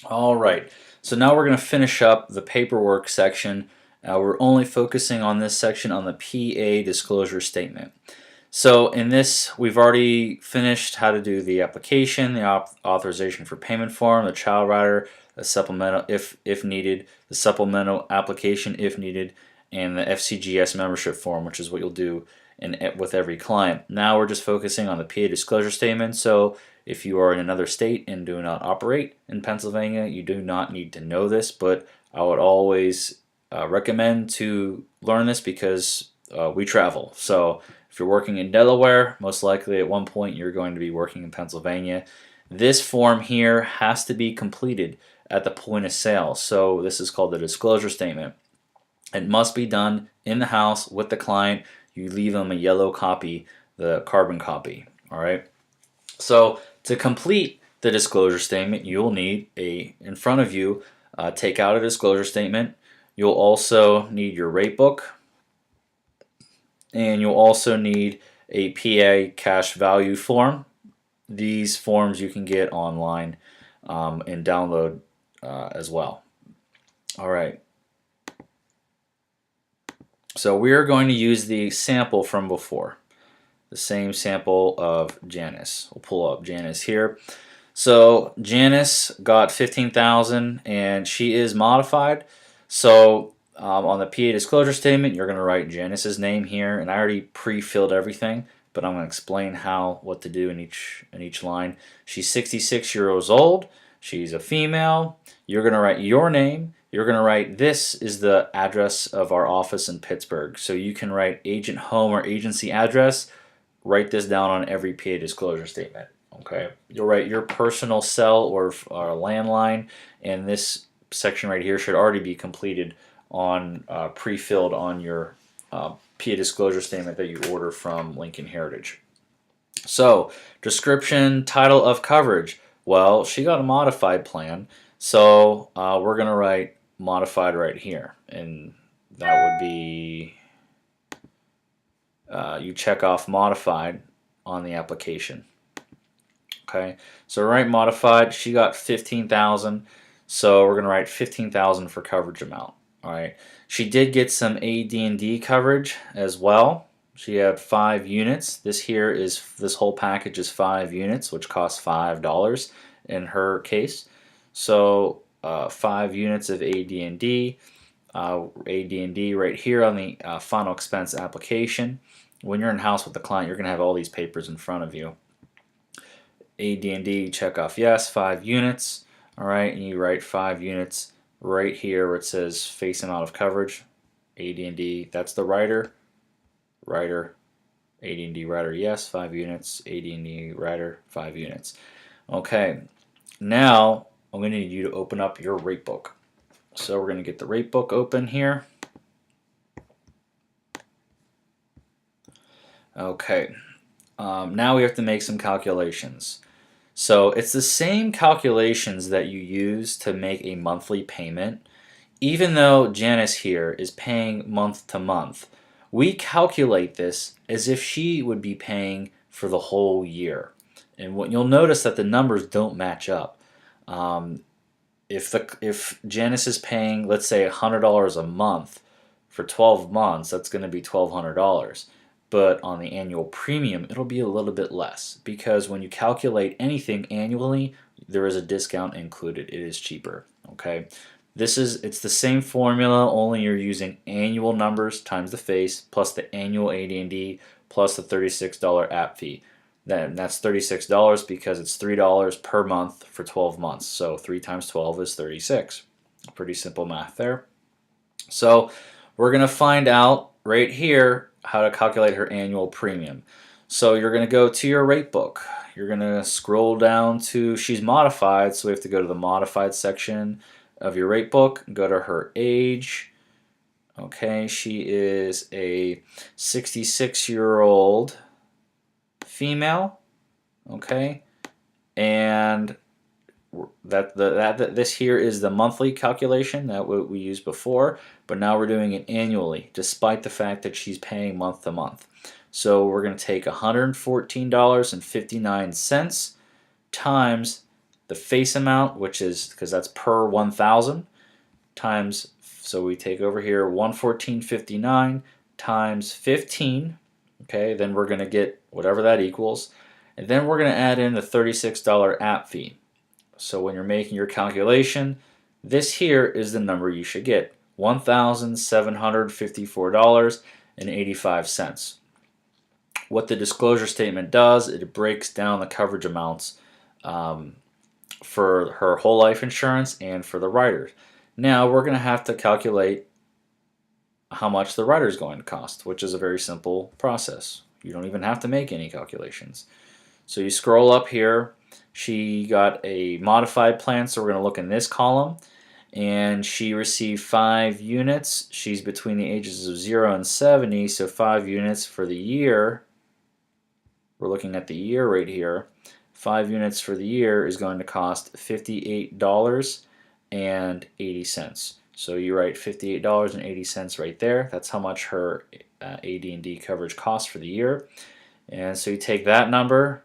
All right, so now we're going to finish up the paperwork section. We're only focusing on this section on the PA disclosure statement. So in this, we've already finished how to do the application, the authorization for payment form, the child rider, the supplemental if needed, the supplemental application if needed, and the FCGS membership form, which is what you'll do with every client. Now we're just focusing on the PA disclosure statement. So if you are in another state and do not operate in Pennsylvania, you do not need to know this, but I would always recommend to learn this because we travel. So if you're working in Delaware, most likely at one point you're going to be working in Pennsylvania. This form here has to be completed at the point of sale. So this is called the disclosure statement. It must be done in the house with the client. You leave them a yellow copy, the carbon copy. All right. So to complete the disclosure statement, you'll need in front of you, take out a disclosure statement. You'll also need your rate book, and you'll also need a PA cash value form. These forms you can get online and download as well. All right. So we are going to use the sample from before, the same sample of Janice. We'll pull up Janice here. So Janice got 15,000 and she is modified. So on the PA disclosure statement, you're going to write Janice's name here, and I already pre-filled everything, but I'm going to explain what to do in each line. She's 66 years old. She's a female. You're going to write your name. You're going to write, this is the address of our office in Pittsburgh. So you can write agent home or agency address. Write this down on every PA disclosure statement. Okay, you'll write your personal cell or landline, and this section right here should already be completed on pre-filled on your PA disclosure statement that you order from Lincoln Heritage. So description, title of coverage. Well, she got a modified plan, so we're gonna write modified right here, and that would be you check off modified on the application. Okay, so write modified. She got 15,000, so we're gonna write 15,000 for coverage amount. All right. She did get some AD&D coverage as well. She had 5 units. This whole package is 5 units, which costs $5 in her case. So 5 units of AD&D. AD&D right here on the final expense application. When you're in house with the client, you're gonna have all these papers in front of you. AD&D, check off yes, 5 units. All right, and you write 5 units right here where it says face amount of coverage. AD&D, that's the writer. Writer, AD&D writer, yes, 5 units. AD&D writer, 5 units. Okay, now I'm going to need you to open up your rate book. So we're going to get the rate book open here. Okay, now we have to make some calculations. So it's the same calculations that you use to make a monthly payment. Even though Janice here is paying month to month, we calculate this as if she would be paying for the whole year. And what you'll notice that the numbers don't match up. If Janice is paying, let's say, $100 a month for 12 months, that's going to be $1,200. But on the annual premium, it'll be a little bit less because when you calculate anything annually, there is a discount included. It is cheaper. Okay, it's the same formula, only you're using annual numbers times the face plus the annual AD&D plus the $36 app fee. That's $36 because it's $3 per month for 12 months. So 3 times 12 is 36. Pretty simple math there. So we're going to find out right here how to calculate her annual premium. So you're going to go to your rate book. You're going to scroll down to, she's modified, so we have to go to the modified section of your rate book, go to her age. Okay, she is a 66-year-old female. Okay, and this here is the monthly calculation that we used before, but now we're doing it annually, despite the fact that she's paying month to month. So we're going to take $114.59 times the face amount, which is, because that's per 1,000, times, so we take over here 114.59 times 15, okay, then we're going to get whatever that equals, and then we're going to add in the $36 app fee. So when you're making your calculation, this here is the number you should get, $1,754.85. What the disclosure statement does, it breaks down the coverage amounts for her whole life insurance and for the riders. Now we're going to have to calculate how much the rider is going to cost, which is a very simple process. You don't even have to make any calculations. So you scroll up here. She got a modified plan, so we're going to look in this column. And she received 5 units. She's between the ages of 0 and 70, so 5 units for the year. We're looking at the year right here. 5 units for the year is going to cost $58.80. So you write $58.80 right there. That's how much her AD&D coverage costs for the year. And so you take that number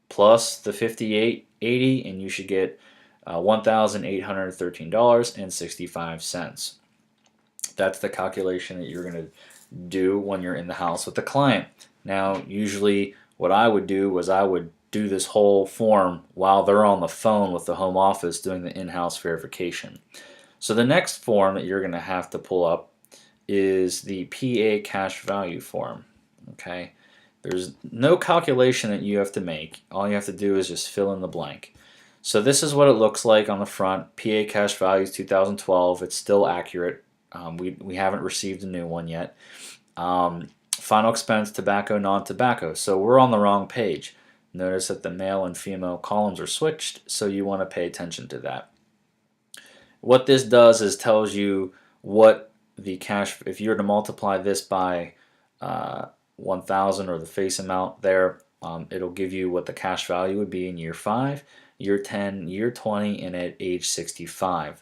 plus the $58.80 and you should get $1,813.65. That's the calculation that you're going to do when you're in the house with the client. Now, usually what I would do was I would do this whole form while they're on the phone with the home office doing the in-house verification. So the next form that you're going to have to pull up is the PA cash value form. Okay, there's no calculation that you have to make. All you have to do is just fill in the blank. So this is what it looks like on the front. PA cash values 2012. It's still accurate. We haven't received a new one yet. Final expense, tobacco, non-tobacco. So we're on the wrong page. Notice that the male and female columns are switched, so you want to pay attention to that. What this does is tells you what the cash, if you were to multiply this by 1,000 or the face amount there, it'll give you what the cash value would be in year 5, year 10, year 20, and at age 65.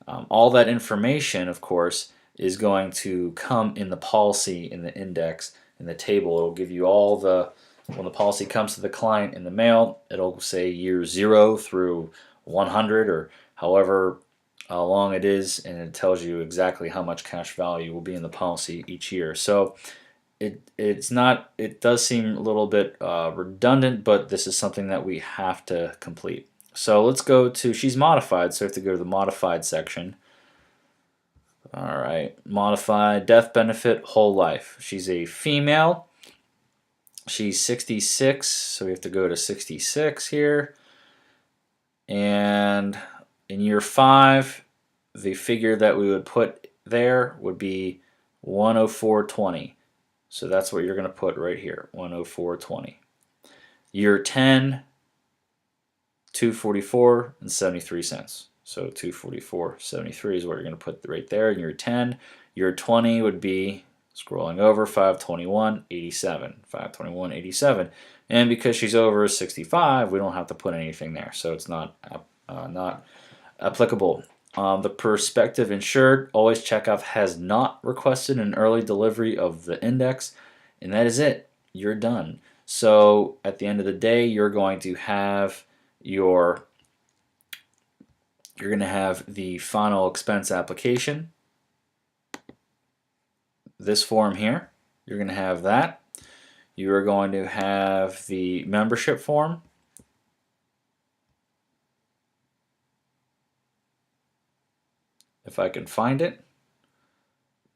All that information, of course, is going to come in the policy, in the index, in the table. It'll give you all the, when the policy comes to the client in the mail, it'll say year 0 through 100 or however long it is, and it tells you exactly how much cash value will be in the policy each year. So it does seem a little bit redundant, but this is something that we have to complete. So let's go to, she's modified, so we have to go to the modified section. Alright, modified death benefit whole life. She's a female. She's 66, so we have to go to 66 here. And in year 5, the figure that we would put there would be 104.20. So that's what you're going to put right here, 104.20. Year 10, 244.73. So 244.73 is what you're going to put right there in year 10. Year 20 would be, scrolling over, 521.87. 521.87. And because she's over 65, we don't have to put anything there. So it's not applicable. The prospective insured, always check off has not requested an early delivery of the index, and that is it. You're done. So at the end of the day, you're going to have the final expense application. This form here, you're going to have that. You are going to have the membership form. If I can find it,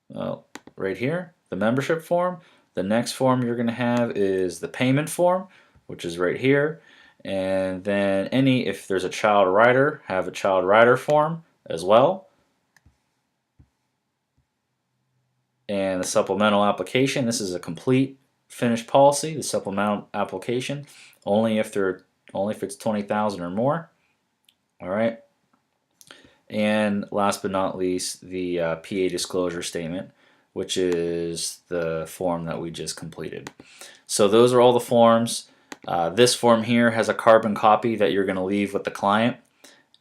well, right here, the membership form. The next form you're going to have is the payment form, which is right here. And then if there's a child rider, have a child rider form as well. And the supplemental application, this is a complete finished policy, the supplemental application, only if it's 20,000 or more. All right. And last but not least, the PA disclosure statement, which is the form that we just completed. So those are all the forms. This form here has a carbon copy that you're going to leave with the client,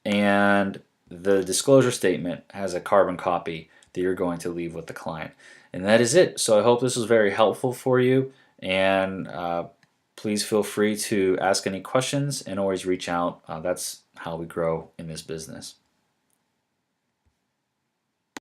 and the disclosure statement has a carbon copy that you're going to leave with the client. And that is it. So I hope this was very helpful for you, and Please feel free to ask any questions and always reach out. That's how we grow in this business.